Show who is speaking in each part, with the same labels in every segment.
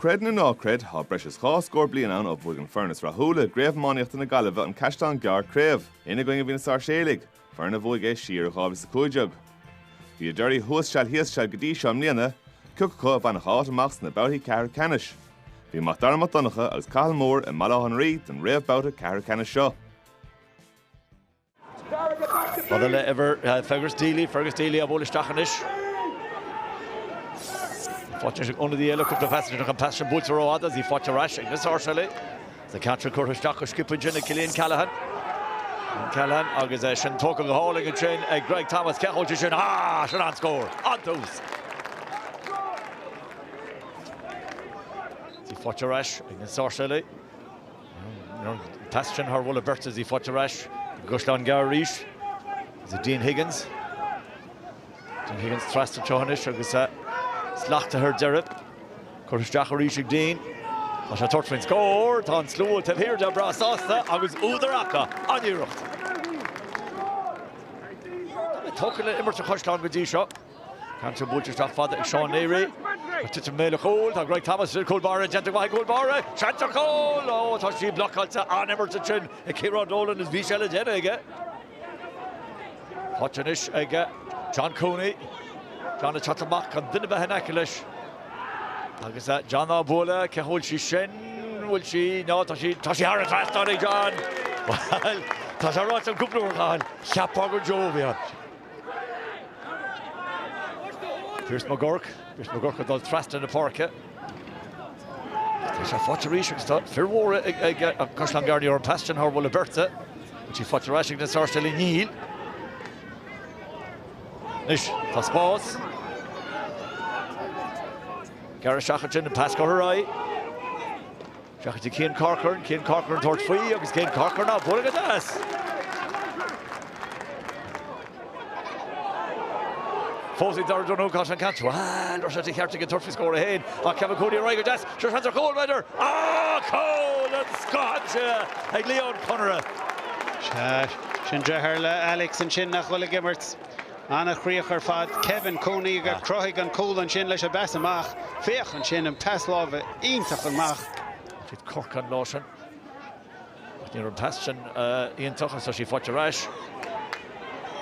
Speaker 1: Cred na nácred há breis is chá scór blian an ó bhuaig an furnas ra thula gréamhmánaíochta na Gaillimhe an Caisléan Gearr Craobh. Ina going a bhí na Sairséalaigh, fearna bhuaig é siar chábhas sa cúideag. Bhí a deirí thuas híos go dtí seam líana, cucha bhain cháit amach na babhtaí Ceannais. Bhí mac darma donacha agus cathal mór in Malachan Reid an réamhbhabhta Ceannais seo.
Speaker 2: Fada le ever Fergus Daly a bhóla Ceannais. Fáte under the yellow couple of passages and compassion boots are all others. He fought to rush in the Sairséalaigh. The catcher Curtis Stocker skipping in Caisléan Callahan. Callahan organization talking the hauling and chain. Greg Thomas Cahill should on score on those. He fought to rush in the Sairséalaigh. Passion her will Bertha he fought to rush. Caisléan Gearr is Dean Higgins. Dean Higgins thrust to Ceannais agus Slach to her Derek. Curtis Stocker reaching Dean. Tá sé tuirfinn scór, tá an slúil taobh hir de brasásta agus údaracha an iirecht. Tóca le immert a Caisléan go dtí seo. Cantar búlteach fada ag Seán Néirí. Tuit an méle chóil, tá Greg Thomas ir cúlbára, genta go cúlbára, seantar cóil, ó, tá sí blocáilte an immert a sin ag Ciarán Dolan is bhí sé le déine aige. Hátanis aige, John Cooney. John a chatamach an duine bheith hena leis. Agus John á bóla, cehol sí sin, bhfuil sí, no, tá sí ar a trastánaí John. Well, tá sé ráit an cúpla úrcháil, cheapá go Joe Pierce McGurk a dul trasta na parca. Tá sé fáte ríisiach tá, firmhóra ag Caisléan Gearr ar an passion thar bhfuil Bertha, sí fáte ráisiach na Sairséalaigh níl. Nis, tá spás. Gearr Shachartin and pass go hurray. Shachartin Cian Corcoran towards free, agus Cian Corcoran now pulling it as. Fosing there don't know Caisléan can't. Well, Rashati Hertig and Turfy score ahead. Kevin Cody and Ryder Jess. Sure hands are cold weather. Cold and Scotch. Like Leon Conora.
Speaker 3: Shinjaherla Alex and Shin nach Willa Gimmerts. Anna Chríochar fad Kevin Cooney got Croig and Cool and Shin leis a Bessamach Féach and Shin and Paslov Intach and Mach
Speaker 2: Fit Cork and Lawson Near an Passion Ian Tuchan so she fought to rash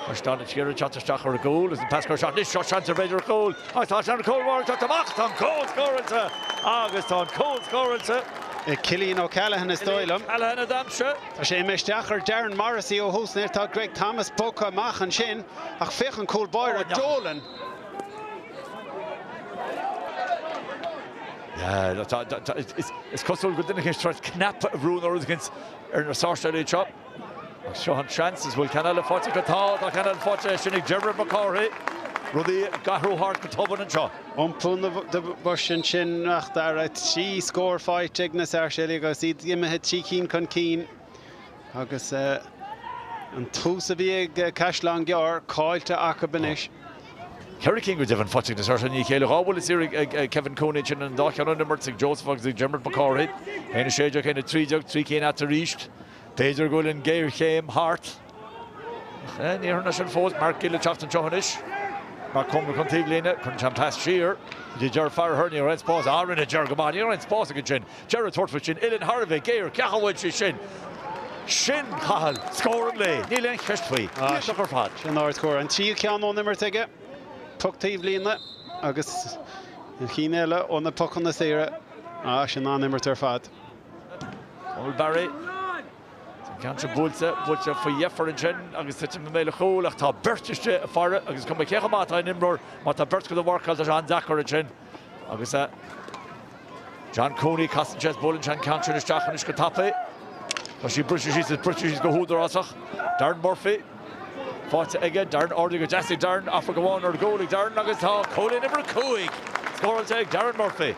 Speaker 2: First down it's here and shot to Stocker a goal as the pass shot this shot chance of Raider a goal I thought on Cole Warren shot to Mach on Cole scoring to August on Cole scoring to
Speaker 3: Cillian O'Callaghan is Doylem.
Speaker 2: Callaghan a damshe.
Speaker 3: Tá sé meisteachar Darren Morrissey ó húsnéir tá Greg Thomas Boca Mach an sin ach féach an cúl báir Dolan.
Speaker 2: Yeah, it's costal good dinner against knap rune or against na Sairséalaigh chop. Sean chances will canal fáte go tá canal fáte sinnig Gerard McCarthy. Rudí Gahrú hart go toban an seo.
Speaker 3: Ompún de busin sin nach dar a tí scór fight ag na Sairséalaigh agus iad imethe tí cín chun cín agus an tús a bhí ag Caisléan Gearr cáilte acha banis.
Speaker 2: Kerry King was even fáte na Sairséalaigh chéile bhfuil is here Kevin Cooney sin an dá ceann nummer sig Joseph agus Gerard McCarthy. Héna séideach héna trídeach trí céin at a ríist. Péidir goil in Gaillimhe Hart. Níor na sin fós Mark Gille teacht an Ceannais. Mark Cumber contíh líne chun team pass siar. Dí Gearr fear hurní ar spás árinne Gearr go máin ar spás a sin. Gerard tuirfa sin Ilan Harvey Gearr ceachhaid sin. Sin chahal scóran le. Níl an cheistfuí. Suchar fad.
Speaker 3: Sin áir scór an tí cean ó nimmer teige. Tuchtaíh líne agus cínéile ó na puchan na saoire. Sin ná nimmer tar fad.
Speaker 2: Old Barry. Can't búlte for Jeffar and Jen agus sit me méle chóil ach tá bertiste a fara agus cum cecha mata in Imror má tá bert go the work as John Dacker and Jen agus John Cooney castan chess ball and Jen Cantor is Ceannais go tape tá sí British go húdar asach Darren Murphy fáte again Darren ordig go Jesse Darren after go on or goalig Darren agus tá Colin Imror Coig scoring take Darren Murphy.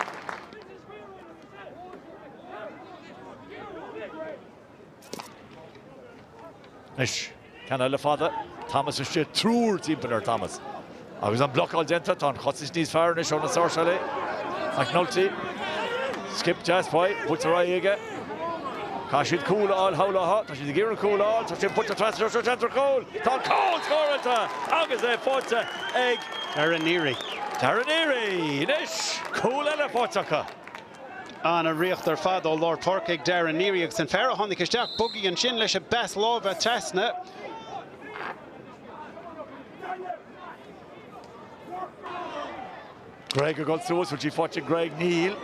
Speaker 2: Nish, canna le fada. Thomas is shit trúr tímpanar Thomas. Agus an block all denta tá chosis níos fearr nish on na Sairséalaigh. McNulty. Skip jazz boy, puts a aige. Cashid cool all howla tá si gear cool all, tá si put a transfer center goal. Tá Cole scoring agus fáte ag
Speaker 3: Darren Neary.
Speaker 2: Darren Neary, nish, cool ele fátecha.
Speaker 3: an a riocht fad ó Lord Porcaig Darren Neiriag san ferra honnig isteach buggy an sin leis a best love a Trasna.
Speaker 2: Greg a got suas, which he fought Greg Neal.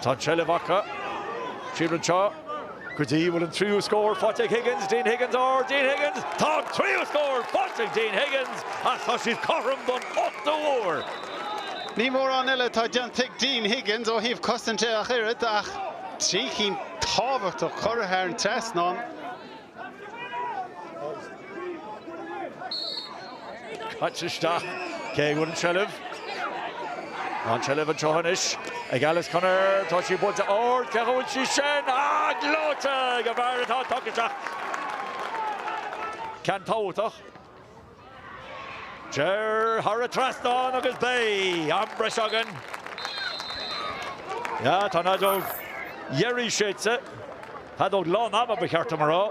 Speaker 2: Tanchelle Vaca. Shibran Shaw. Could will in trio score, Fottig Higgins, Dean Higgins or Dean Higgins. Tom trio score, Fottig Dean Higgins. I thought she's Coram done up the war.
Speaker 3: Ní mór an eile tá Deantig Dean Higgins ó híh costante a chirid ach trí cín tábhacht ó chorathe an Trasna.
Speaker 2: Catchista, Kay wouldn't Shelev. On Shelev and Chohanish. Agalis Connor, Toshi Budza or Cahul Shishen. Ah, Glota, Gavarita Tokisha. Cantauta. Ger Haratraston of his bay. Ambreshagan. Ja, Tanado. Yeri Shitze. Hadog Lon Abba Bekartamara.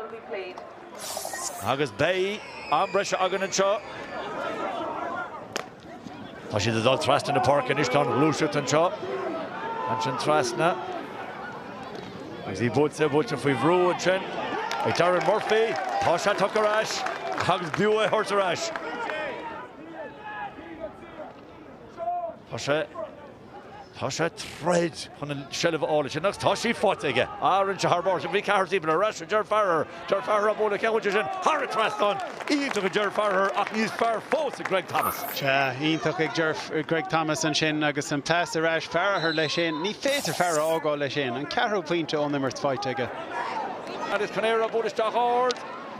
Speaker 2: Agus Bay. Ambreshagan and Shaw. She did all thrust in the park and Ishton Lushut and Shaw. And Shin Trasna. As he both said, both if we've Roo and Shin. Darren Murphy. Tasha Tukarash. Hugs Buay Horserash. Tasha thread on the shell of all. She knocks Tashi Fottige. Orange Harbor. If we can't even a rush, Ger Farrer. Ger Farrer aboard the Cowitches and Harry Traston. Into the Ger Farrer. He's far force to Greg Thomas.
Speaker 3: Ja, Greg Thomas and Shin Agus and Pastor Ash Farrer le Shin. Ní féidir Farrer ágá le Shin. And Carobuaicphointí on the first fight again.
Speaker 2: And it's Canera aboard the stock hard.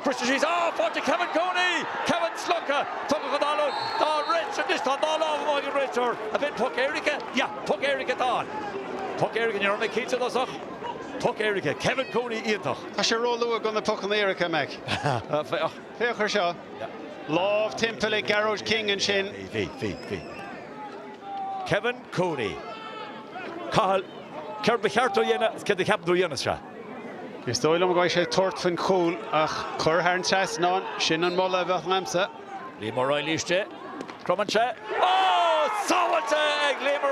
Speaker 2: Christian she's off. Fottige Kevin Coney. Kevin Slunka. Tucker Don Rich and this time all over Morgan Richard. A bit Puck Erica. Yeah, Puck Erica Don. Puck Erica, you're on the kids of us. Puck Erica. Kevin Coney Iantoch.
Speaker 3: Tá sé Rolú gonna Puck an Erica meg. Féochar seo. Love Timpele Garage King and Shin.
Speaker 2: V. Kevin Coney. Cahill. Kerb Becharto Yena. Sked the Captain Yena shot.
Speaker 3: Is stoil am gái sé tort fan cool ach chur haar an Trasna sin an molla bheith lamsa.
Speaker 2: Liam O'Reilly iste. Cromanche. Oh, Sawate! Liam